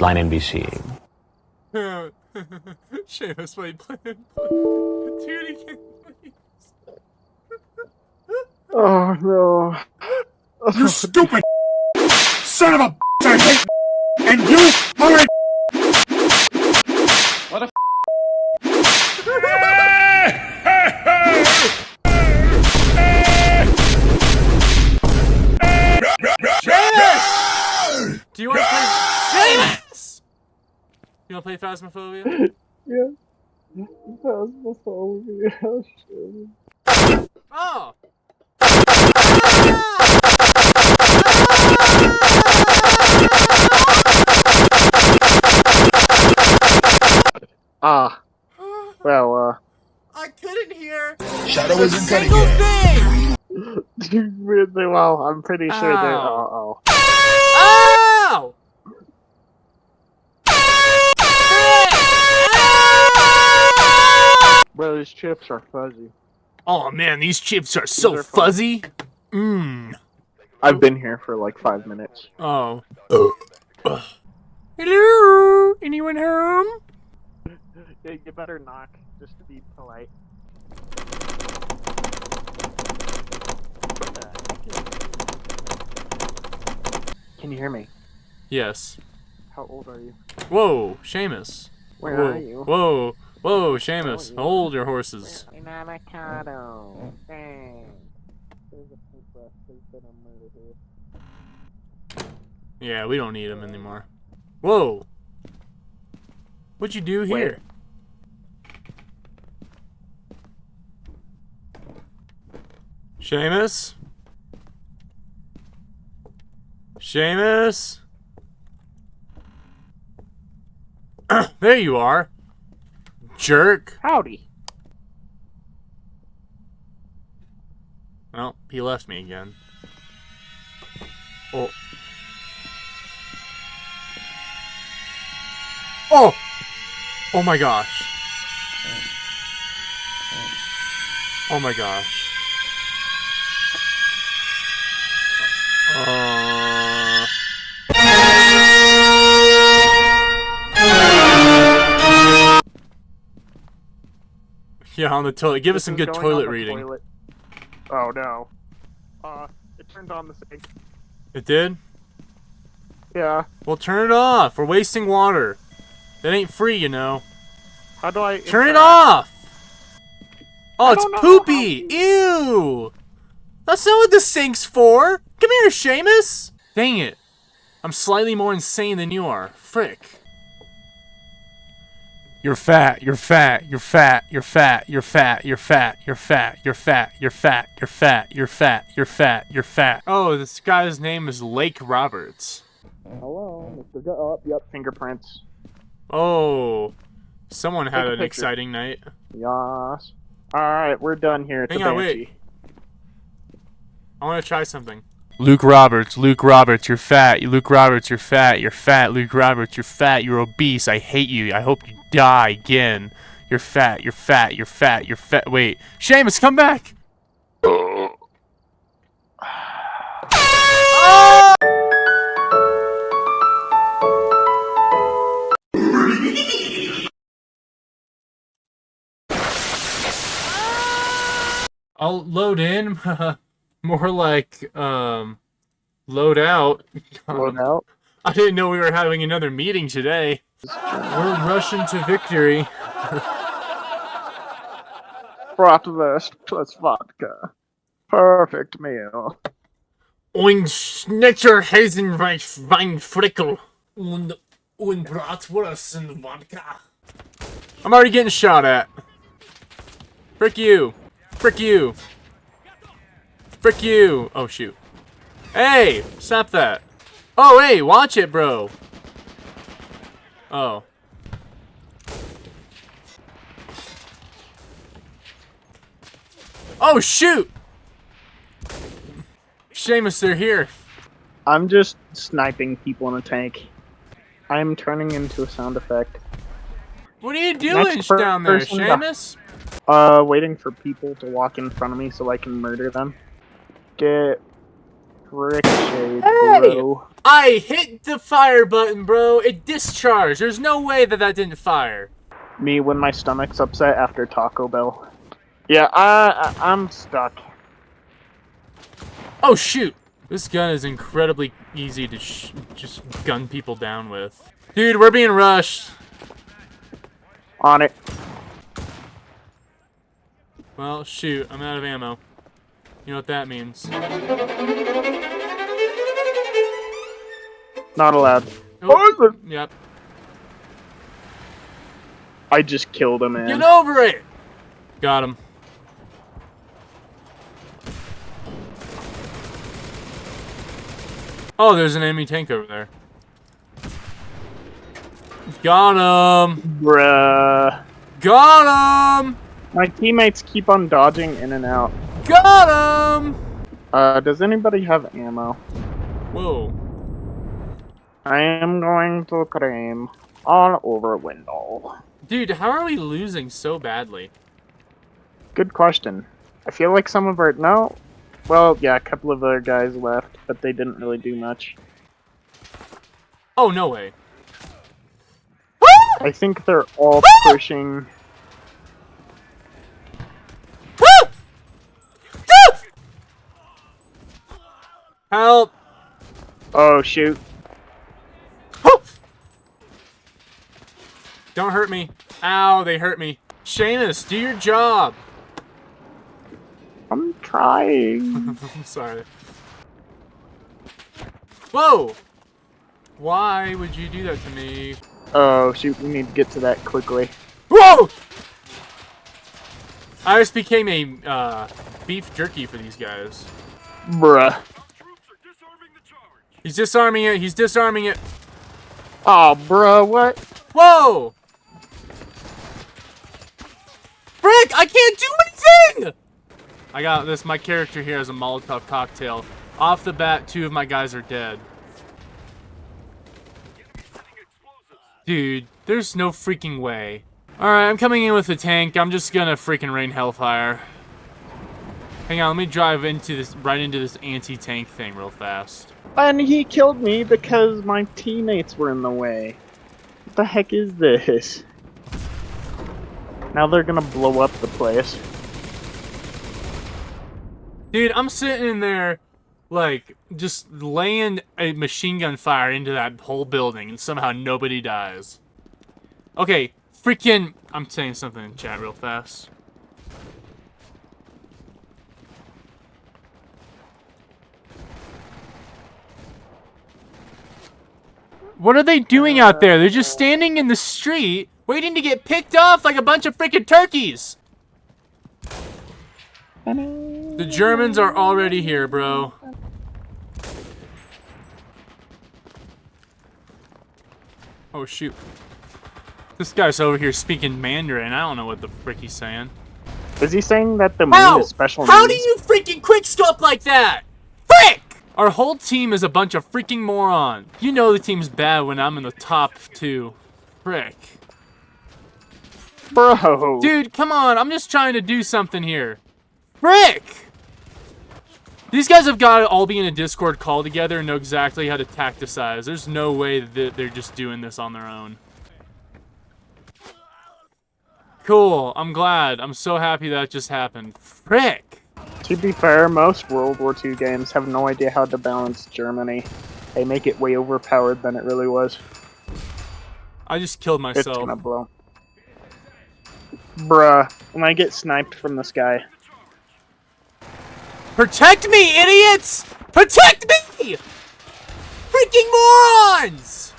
Brine NBC. Seamus, wait, do it again, please. Oh no. You stupid son of a I hate and you are a What a Seamus! Do you want to play Seamus? You want to play Phasmophobia? yeah. Phasmophobia. Oh! Ah. Well, I couldn't hear Shadow a isn't cutting single it. thing! well, I'm pretty sure they're. Ow. Oh. Ow! Bro, these chips are fuzzy. Oh man, these chips are so These are fun. fuzzy. Mmm. I've been here for like 5 minutes. Oh. Hello? Anyone home? Yeah, you better knock, just to be polite. Can you hear me? Yes. How old are you? Whoa, Seamus. Where Whoa. are you? Whoa, whoa, Seamus. Hold your horses. An avocado. Dang. There's a paintbrush. Please don't murder here. Yeah, we don't need them anymore. Whoa. What'd you do here? Seamus? Seamus? There you are. Jerk. Howdy. Well, he left me again. Oh. Oh! Oh my gosh. Oh my gosh. Yeah, on the toilet. Give us some good toilet reading. Toilet. Oh no. It turned on the sink. It did? Yeah. Well, turn it off. We're wasting water. That ain't free, you know. How do I Turn it interact? off! Oh, it's don't know poopy! Ew! That's not what the sink's for! Come here, Seamus! Dang it. I'm slightly more insane than you are. Frick. You're fat, you're fat, you're fat, you're fat, you're fat, you're fat, you're fat, you're fat, you're fat, you're fat, you're fat, you're fat, you're fat. Oh, this guy's name is Lake Roberts. Hello, Mr. Oh, yep, fingerprints. Oh, someone had Take a an picture. exciting night. Yas. Alright, we're done here. It's Hang a on, banshee. wait. I want to try something. Luke Roberts, you're fat. Luke Roberts, you're fat. You're fat. Luke Roberts, you're fat. You're obese. I hate you. I hope you die again. You're fat. You're fat. You're fat. You're fat. Wait. Seamus, come back! I'll load in. More like, load out. Load out. I didn't know we were having another meeting today. We're rushing to victory. Bratwurst plus vodka. Perfect meal. Ein Schnitzer Hasenreich Weinfrickel und Bratwurst and vodka. I'm already getting shot at. Frick you. Frick you. Frick you. Oh, shoot. Hey, stop that. Oh, hey, watch it, bro. Oh. Oh, shoot. Seamus, they're here. I'm just sniping people in a tank. I'm turning into a sound effect. What are you doing Next down there, person Seamus? Waiting for people to walk in front of me so I can murder them. Get Ricochet, Hey! bro. I hit the fire button, bro. It discharged. There's no way that that didn't fire. Me when my stomach's upset after Taco Bell. Yeah, I'm stuck. Oh, shoot. This gun is incredibly easy to just gun people down with. Dude, we're being rushed. On it. Well, shoot. I'm out of ammo. You know what that means. Not allowed. Oh, yep. I just killed a man. Get over it! Got him. Oh, there's an enemy tank over there. Got him! Bruh. Got him! My teammates keep on dodging in and out. Got him! Does anybody have ammo? Whoa. I am going to cream all over window. Dude, how are we losing so badly? Good question. I feel like some of our... No. Well, yeah, a couple of other guys left, but they didn't really do much. Oh, no way. I think they're all pushing... Help! Oh, shoot. Don't hurt me. Ow, they hurt me. Seamus, do your job. I'm trying. I'm sorry. Whoa! Why would you do that to me? Oh, shoot, we need to get to that quickly. Whoa! I just became a beef jerky for these guys. Bruh. He's disarming it. He's disarming it. Oh, bruh, what? Whoa! Frick! I can't do anything! I got this. My character here has a Molotov cocktail. Off the bat, 2 of my guys are dead. Dude, there's no freaking way. Alright, I'm coming in with a tank. I'm just gonna freaking rain hellfire. Hang on, let me drive into this, right into this anti-tank thing real fast. And he killed me because my teammates were in the way. What the heck is this? Now they're gonna blow up the place. Dude, I'm sitting in there, like, just laying a machine gun fire into that whole building, and somehow nobody dies. Okay, freaking... I'm saying something in chat real fast. What are they doing out there? They're just standing in the street, waiting to get picked off like a bunch of freaking turkeys! The Germans are already here, bro. Oh, shoot. This guy's over here speaking Mandarin. I don't know what the frick he's saying. Is he saying that the moon is special needs? How do you freaking quickscope like that? Frick! Our whole team is a bunch of freaking morons. You know the team's bad when I'm in the top 2. Frick. Bro. Dude, come on. I'm just trying to do something here. Frick! These guys have got to all be in a Discord call together and know exactly how to tacticize. There's no way that they're just doing this on their own. Cool. I'm glad. I'm so happy that just happened. Frick! To be fair, most World War II games have no idea how to balance Germany. They make it way overpowered than it really was. I just killed myself. It's gonna blow. Bruh, when I get sniped from the sky. Protect me, idiots! Protect me! Freaking morons!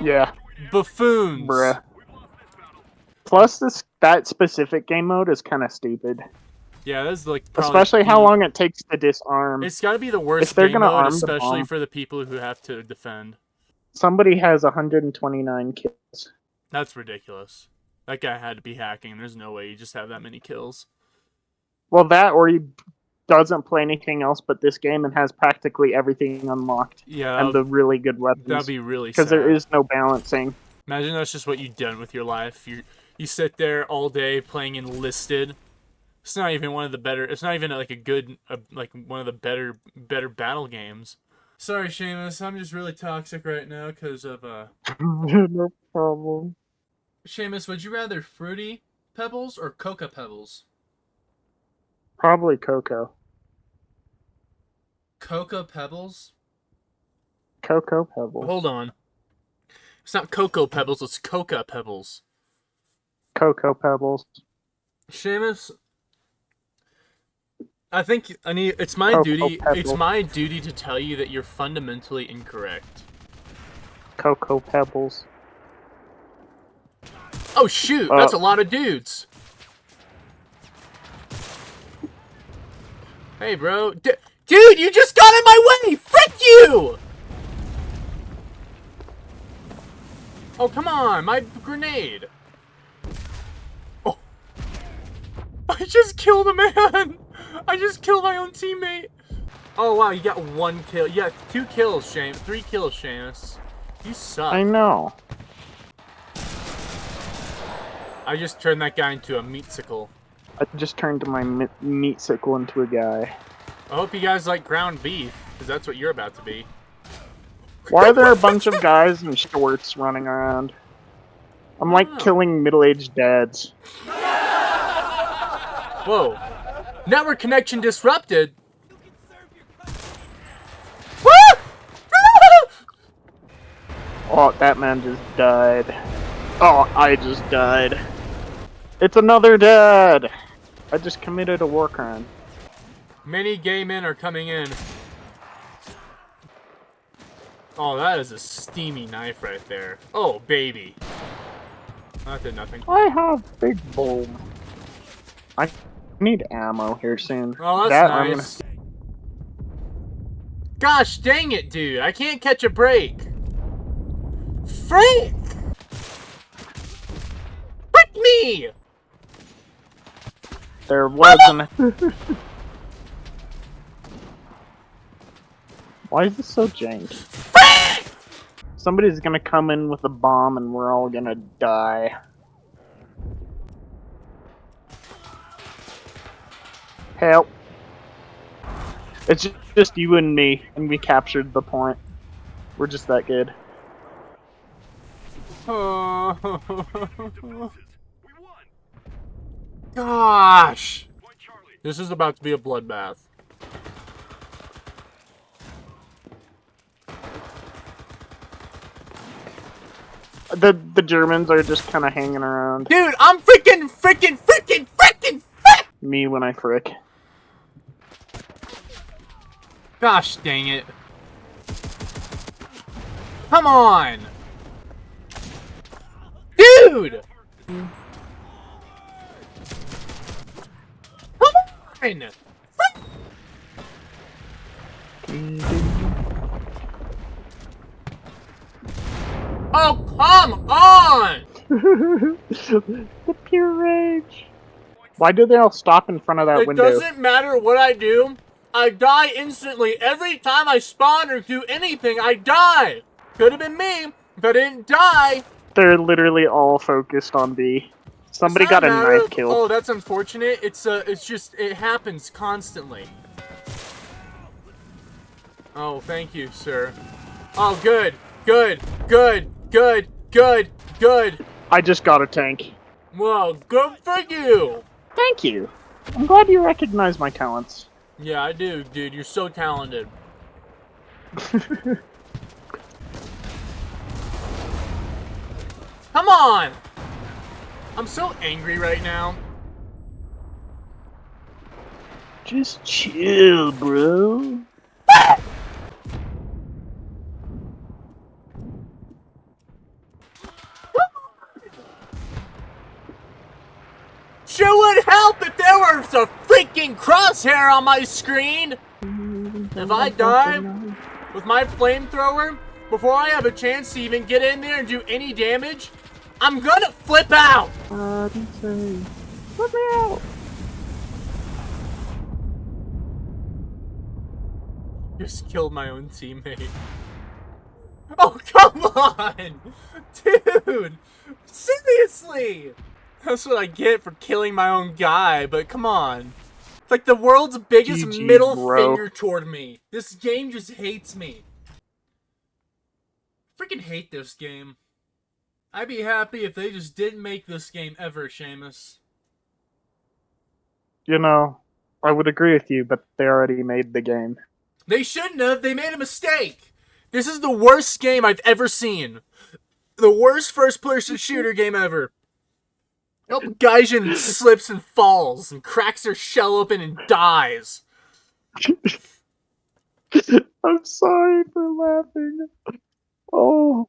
Yeah. Buffoons. Bruh. Plus, that specific game mode is kind of stupid. Yeah, that's like probably... Especially how long it takes to disarm. It's got to be the worst If they're game gonna mode, arm the especially bomb. for the people who have to defend. Somebody has 129 kills. That's ridiculous. That guy had to be hacking. There's no way you just have that many kills. Well, that or he doesn't play anything else but this game and has practically everything unlocked. Yeah, And the really good weapons. that'd be really sad. Because there is no balancing. Imagine that's just what you've done with your life. You sit there all day playing Enlisted, It's not even one of the better. It's not even like a good, like one of the better battle games. Sorry, Seamus. I'm just really toxic right now because of No problem. Seamus, would you rather Fruity Pebbles or Coca Pebbles? Probably Cocoa. Coca Pebbles? Cocoa Pebbles. Hold on. It's not Cocoa Pebbles, it's Coca Pebbles. Cocoa Pebbles. Seamus, I think it's my Cocoa duty. Pebbles. It's my duty to tell you that you're fundamentally incorrect. Cocoa Pebbles. Oh shoot, that's a lot of dudes. Hey, bro. Dude, you just got in my way! Frick you! Oh, come on, my grenade. Oh. I just killed a man! I just killed my own teammate. Oh, wow, you got 1 kill. You got 2 kills, Seamus. 3 kills, Seamus. You suck. I know. I just turned that guy into a meatsicle. I just turned my meatsicle into a guy. I hope you guys like ground beef, because that's what you're about to be. Why are there a bunch of guys in shorts running around? I'm like killing middle-aged dads. Whoa. Network connection disrupted? Oh, that man just died. Oh, I just died. It's another dad! I just committed a war crime. Many gay men are coming in. Oh, that is a steamy knife right there. Oh, baby. That did nothing. I have big boom. I need ammo here soon. Oh, that's nice. Gosh dang it, dude. I can't catch a break. Frick! Frick me! There wasn't. Why is this so jank? Somebody's gonna come in with a bomb and we're all gonna die. Help. It's just you and me, and we captured the point. We're just that good. Gosh! This is about to be a bloodbath. The Germans are just kind of hanging around. Dude, I'm freaking! Me when I frick. Gosh dang it. Come on! Dude! Come on! Oh, come on! The pure rage. Why do they all stop in front of that window? It doesn't matter what I do. I die instantly. Every time I spawn or do anything, I die. Could have been me, but I didn't die. They're literally all focused on B. Somebody got a knife kill. Oh, that's unfortunate. It's just, it happens constantly. Oh, thank you, sir. Oh, good. Good. I just got a tank. Well, good for you. Thank you. I'm glad you recognize my talents. Yeah, I do, dude. You're so talented. Come on! I'm so angry right now. Just chill, bro. Sure would help if there was a freaking crosshair on my screen! If I die with my flamethrower, before I have a chance to even get in there and do any damage, I'm gonna flip out! Let me out! Just killed my own teammate. Oh, come on! Dude! Seriously! That's what I get for killing my own guy, but come on. It's like the world's biggest GG, middle bro. finger toward me. This game just hates me. Freaking hate this game. I'd be happy if they just didn't make this game ever, Seamus. You know, I would agree with you, but they already made the game. They shouldn't have. They made a mistake. This is the worst game I've ever seen. The worst first-person shooter game ever. Nope, Gaijin slips and falls and cracks their shell open and dies. I'm sorry for laughing. Oh,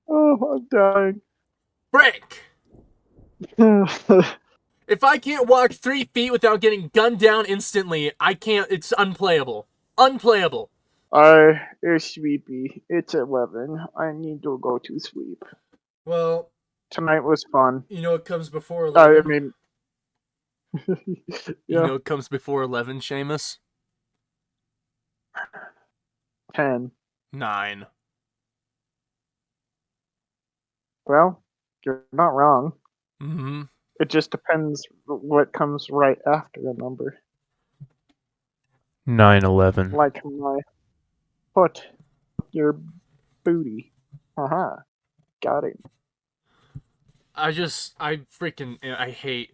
I'm dying. Frick! If I can't walk 3 feet without getting gunned down instantly, I can't. It's unplayable. Unplayable. It's sleepy. It's 11. I need to go to sleep. Well, Tonight was fun. you know what comes before 11? I mean, You yeah, know what comes before 11, Seamus? 10. 9. Well, you're not wrong. Mm-hmm. It just depends what comes right after the number. 9/11. Like my foot, your booty. Haha. Got it. I hate